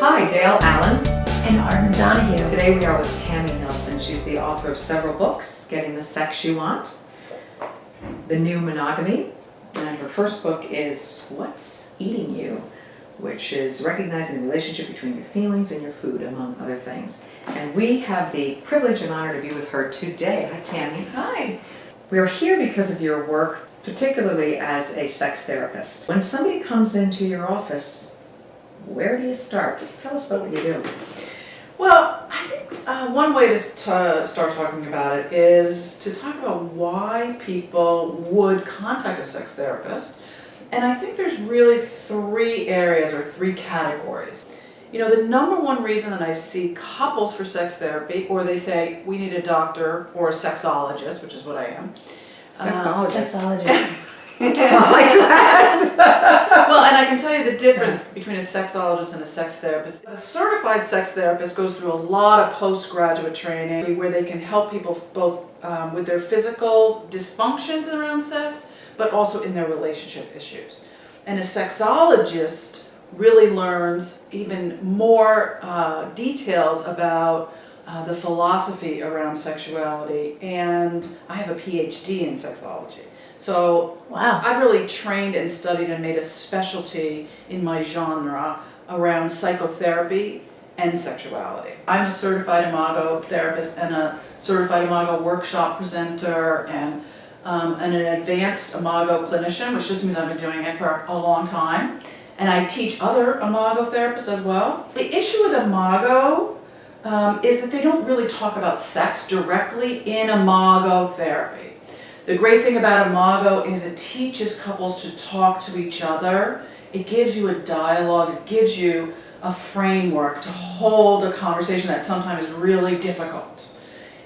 Hi, Dale Allen. And Arden Donahue. Today we are with Tammy Nelson. She's the author of several books, Getting the Sex You Want, The New Monogamy, and her first book is What's Eating You, which is recognizing the relationship between your feelings and your food, among other things. And we have the privilege and honor to be with her today. Hi, Tammy. Hi. We are here because of your work, particularly as a sex therapist. When somebody comes into your office, where do you start? Just tell us about what you do. Well, I think one way to start talking about it is to talk about why people would contact a sex therapist. And I think there's really three areas or three categories. You know, the number one reason that I see couples for sex therapy, or they say, we need a doctor or a sexologist, which is what I am. Sexologist. Sexologist. I like that. Well, and I can tell you the difference between a sexologist and a sex therapist. A certified sex therapist goes through a lot of postgraduate training where they can help people both with their physical dysfunctions around sex, but also in their relationship issues. And a sexologist really learns even more details about the philosophy around sexuality, and I have a PhD in sexology. So Wow. I've really trained and studied and made a specialty in my genre around psychotherapy and sexuality. I'm a certified Imago Therapist and a certified Imago workshop presenter and an advanced Imago clinician, which just means I've been doing it for a long time. And I teach other Imago therapists as well. The issue with Imago is that they don't really talk about sex directly in Imago therapy. The great thing about Imago is it teaches couples to talk to each other. It gives you a dialogue. It gives you a framework to hold a conversation that sometimes is really difficult.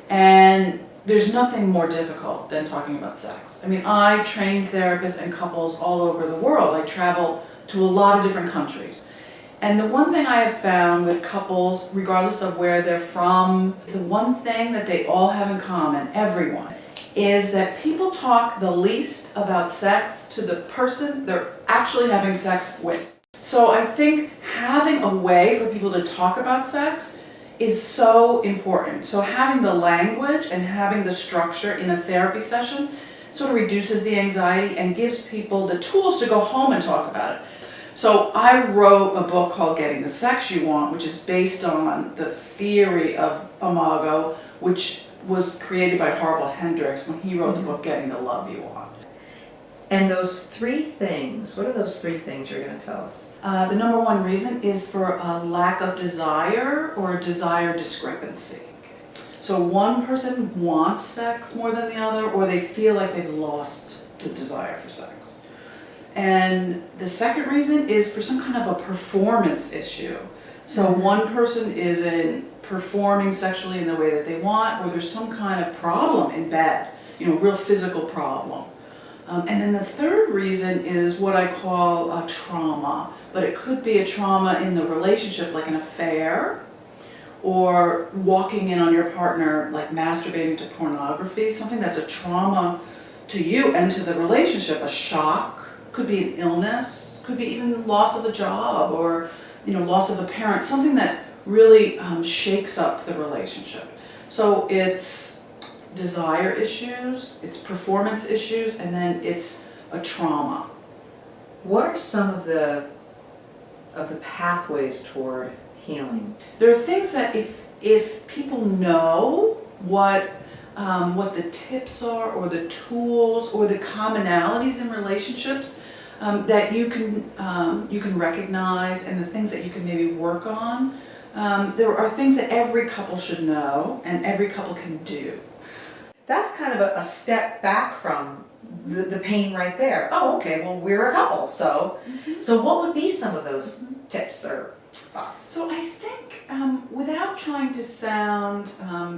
And there's nothing more difficult than talking about sex. I mean, I train therapists and couples all over the world. I travel to a lot of different countries. And the one thing I have found with couples, regardless of where they're from, the one thing that they all have in common, everyone, is that people talk the least about sex to the person they're actually having sex with. So I think having a way for people to talk about sex is so important. So having the language and having the structure in a therapy session sort of reduces the anxiety and gives people the tools to go home and talk about it. So I wrote a book called Getting the Sex You Want, which is based on the theory of Imago, which was created by Harville Hendrix when he wrote the book Getting the Love You Want. And those three things, what are those three things you're going to tell us? The number one reason is for a lack of desire or a desire discrepancy. So one person wants sex more than the other, or they feel like they've lost the desire for sex. And the second reason is for some kind of a performance issue. So one person isn't performing sexually in the way that they want, or there's some kind of problem in bed, you know, real physical problem. And then the third reason is what I call a trauma, but it could be a trauma in the relationship, like an affair, or walking in on your partner, like masturbating to pornography, something that's a trauma to you and to the relationship, a shock. Could be an illness, could be even loss of a job, or loss of a parent, something that really shakes up the relationship. So it's desire issues, it's performance issues, and then it's a trauma. What are some of the pathways toward healing? There are things that if people know what the tips are, or the tools, or the commonalities in relationships that you can recognize, and the things that you can maybe work on. There are things that every couple should know and every couple can do. That's kind of a step back from the pain right there. Oh, okay, well, we're a couple, so what would be some of those tips or thoughts? So I think, without trying to sound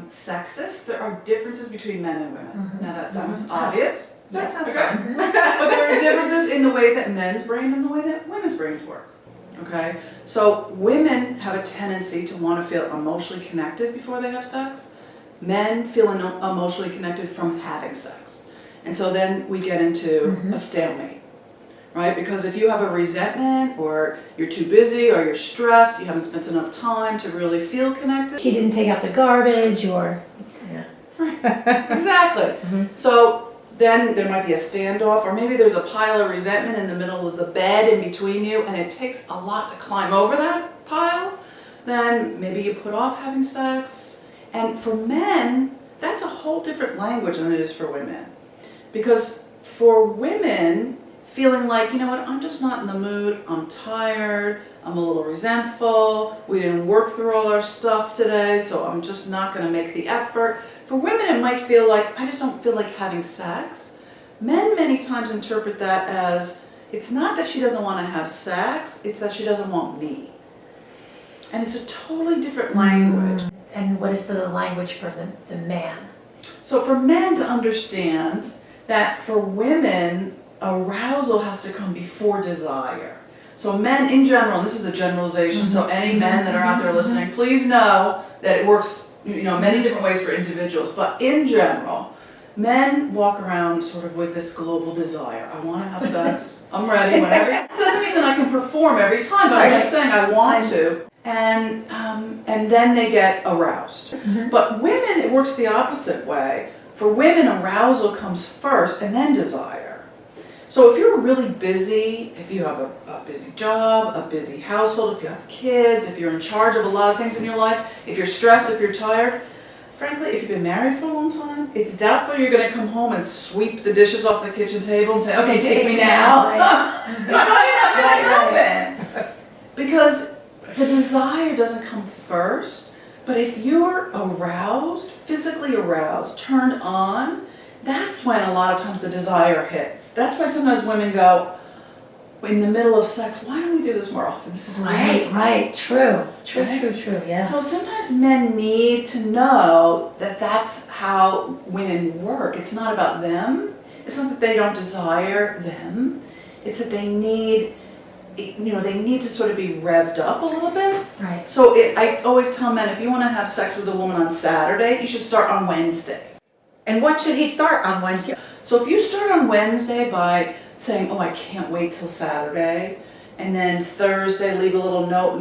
sexist, there are differences between men and women. Now that sounds obvious. That sounds okay. good. But there are differences in the way that men's brain and the way that women's brains work. Okay? So women have a tendency to want to feel emotionally connected before they have sex. Men feel emotionally connected from having sex. And so then we get into a stalemate. right? Because if you have a resentment, or you're too busy, or you're stressed, you haven't spent enough time to really feel connected. He didn't take out the garbage, or Exactly. So then there might be a standoff, or maybe there's a pile of resentment in the middle of the bed in between you, and it takes a lot to climb over that pile. Then maybe you put off having sex. And for men, that's a whole different language than it is for women. Because for women, feeling like, you know what, I'm just not in the mood, I'm tired, I'm a little resentful, we didn't work through all our stuff today, so I'm just not going to make the effort. For women, it might feel like, I just don't feel like having sex. Men many times interpret that as, it's not that she doesn't want to have sex, it's that she doesn't want me. And it's a totally different language. and what is the language for the man? So for men to understand that for women, arousal has to come before desire. So men in general, and this is a generalization, so any men that are out there listening, please know that it works, many different ways for individuals. But in general, men walk around sort of with this global desire. I want to have sex. I'm ready whenever. It doesn't mean that I can perform every time, but I'm just saying I want to. And then they get aroused. But women, it works the opposite way. For women, arousal comes first and then desire. So if you're really busy, if you have a busy job, a busy household, if you have kids, if you're in charge of a lot of things in your life, if you're stressed, if you're tired, frankly, if you've been married for a long time, it's doubtful you're going to come home and sweep the dishes off the kitchen table and say, okay, take me now. That might not happen. Because the desire doesn't come first, but if you're aroused, physically aroused, turned on, that's when a lot of times the desire hits. That's why sometimes women go, in the middle of sex, why don't we do this more often? This is great. Right, true, Right? yeah. So sometimes men need to know that that's how women work. It's not about them. It's not that they don't desire them. It's that they need, they need to sort of be revved up a little bit. Right. So I always tell men, if you want to have sex with a woman on Saturday, you should start on Wednesday. And what should he start on Wednesday? So if you start on Wednesday by saying, oh, I can't wait till Saturday, and then Thursday leave a little note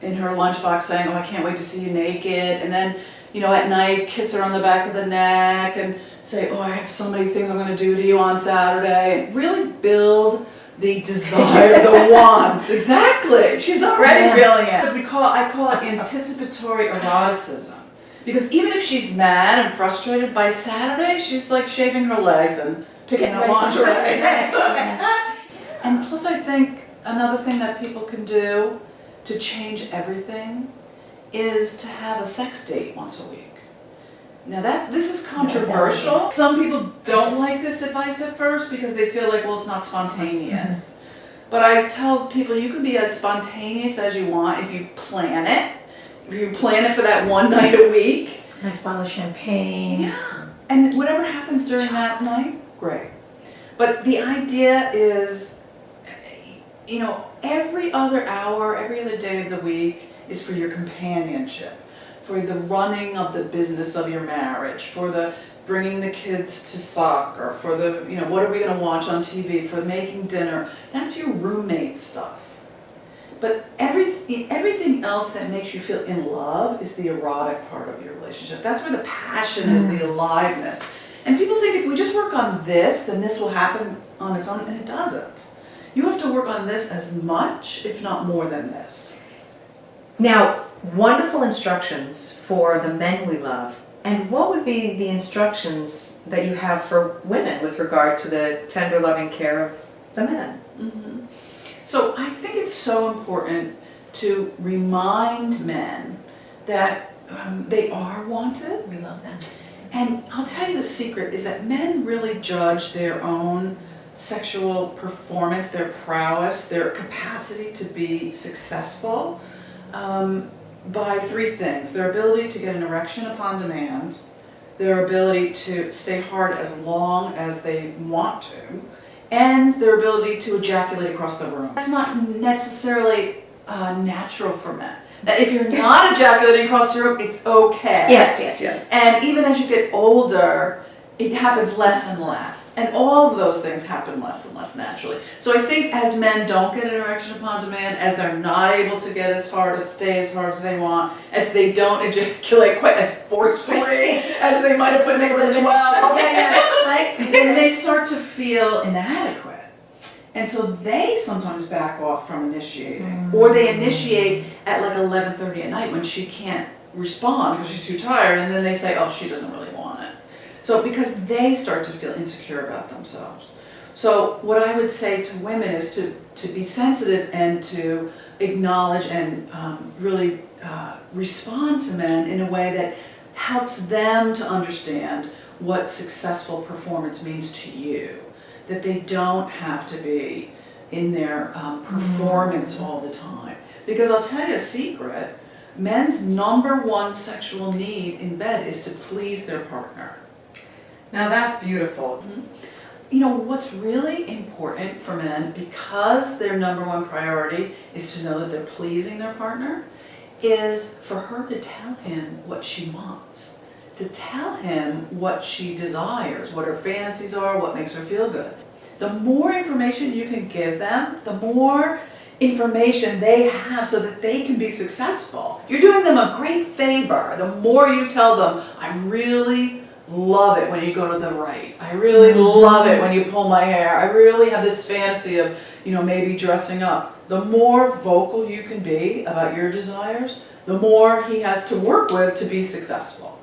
in her lunchbox saying, oh, I can't wait to see you naked, and then, at night kiss her on the back of the neck and say, oh, I have so many things I'm going to do to you on Saturday, and really build the desire, the want. Exactly. She's already feeling it. I call it anticipatory eroticism. Because even if she's mad and frustrated, by Saturday, she's like shaving her legs and picking out lingerie. And plus I think another thing that people can do to change everything is to have a sex date once a week. Now this is controversial. Some people don't like this advice at first because they feel like, well, it's not spontaneous. But I tell people you can be as spontaneous as you want if you plan it. If you plan it for that one night a week. Nice bottle of champagne. Yeah. And whatever happens during that night, great. But the idea is, every other hour, every other day of the week is for your companionship, for the running of the business of your marriage, for the bringing the kids to soccer, for the, what are we going to watch on TV, for making dinner. That's your roommate stuff. But everything else that makes you feel in love is the erotic part of your relationship. That's where the passion is, the aliveness. And people think if we just work on this, then this will happen on its own, and it doesn't. You have to work on this as much, if not more than this. Now, wonderful instructions for the men we love. And what would be the instructions that you have for women with regard to the tender, loving care of the men? Mm-hmm. So I think it's so important to remind men that they are wanted. We love them. And I'll tell you the secret is that men really judge their own sexual performance, their prowess, their capacity to be successful by three things. Their ability to get an erection upon demand, their ability to stay hard as long as they want to, and their ability to ejaculate across the room. That's not necessarily natural for men. That if you're not ejaculating across the room, it's okay. Yes. And even as you get older, it happens less and less. And all of those things happen less and less naturally. So I think as men don't get an erection upon demand, as they're not able to get as hard, stay as hard as they want, as they don't ejaculate quite as forcefully as they might have when they were 12, Right? then they start to feel inadequate. And so they sometimes back off from initiating. Or they initiate at like 11:30 at night when she can't respond because she's too tired, and then they say, oh, she doesn't really want it. So because they start to feel insecure about themselves. So what I would say to women is to be sensitive and to acknowledge and really respond to men in a way that helps them to understand what successful performance means to you. That they don't have to be in their performance all the time. Because I'll tell you a secret, men's number one sexual need in bed is to please their partner. Now that's beautiful. You know, what's really important for men, because their number one priority is to know that they're pleasing their partner, is for her to tell him what she wants. To tell him what she desires, what her fantasies are, what makes her feel good. The more information you can give them, the more information they have so that they can be successful. You're doing them a great favor. The more you tell them, I really love it when you go to the right. I really love it when you pull my hair. I really have this fantasy of, maybe dressing up. The more vocal you can be about your desires, the more he has to work with to be successful.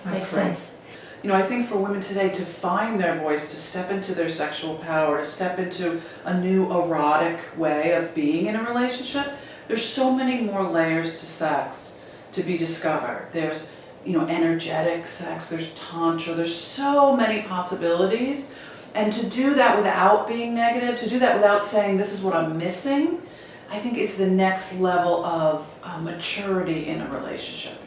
Makes sense. I think for women today to find their voice, to step into their sexual power, to step into a new erotic way of being in a relationship, there's so many more layers to sex to be discovered. There's, energetic sex, there's tantra, there's so many possibilities. And to do that without being negative, to do that without saying this is what I'm missing, I think is the next level of maturity in a relationship.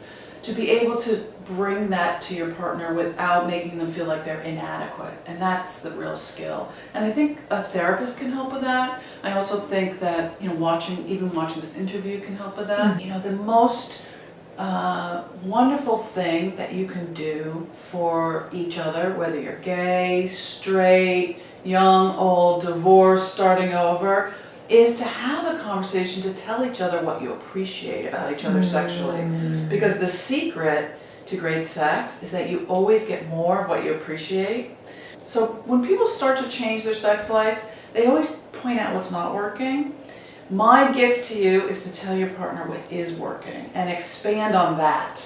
To be able to bring that to your partner without making them feel like they're inadequate. And that's the real skill. And I think a therapist can help with that. I also think that, watching this interview can help with that. The most wonderful thing that you can do for each other, whether you're gay, straight, young, old, divorced, starting over, is to have a conversation to tell each other what you appreciate about each other sexually. Because the secret to great sex is that you always get more of what you appreciate. So when people start to change their sex life, they always point out what's not working. My gift to you is to tell your partner what is working and expand on that,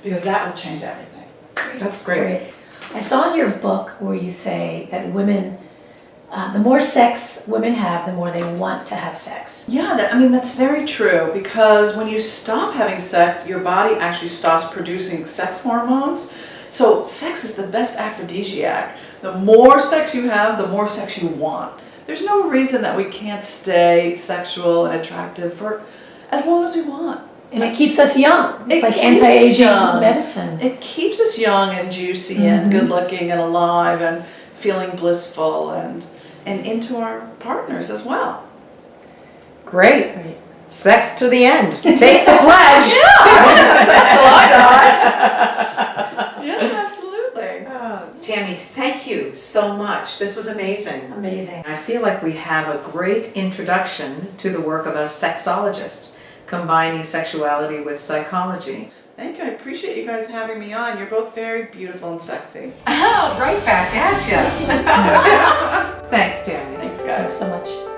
because that will change everything. That's great. I saw in your book where you say that women, the more sex women have, the more they want to have sex. Yeah, that's very true, because when you stop having sex, your body actually stops producing sex hormones. So sex is the best aphrodisiac. The more sex you have, the more sex you want. There's no reason that we can't stay sexual and attractive for as long as we want. And it keeps us young. It's It like keeps us anti-aging young. medicine. It keeps us young and juicy and good looking and alive and feeling blissful and into our partners as well. Great. Right. Sex to the end. Take the pledge. Sex till I die. Yeah, absolutely. Tammy, thank you so much. This was amazing. Amazing. I feel like we have a great introduction to the work of a sexologist, combining sexuality with psychology. Thank you. I appreciate you guys having me on. You're both very beautiful and sexy. Oh, right back at you. Thanks, Tammy. Thanks, guys. Thanks so much.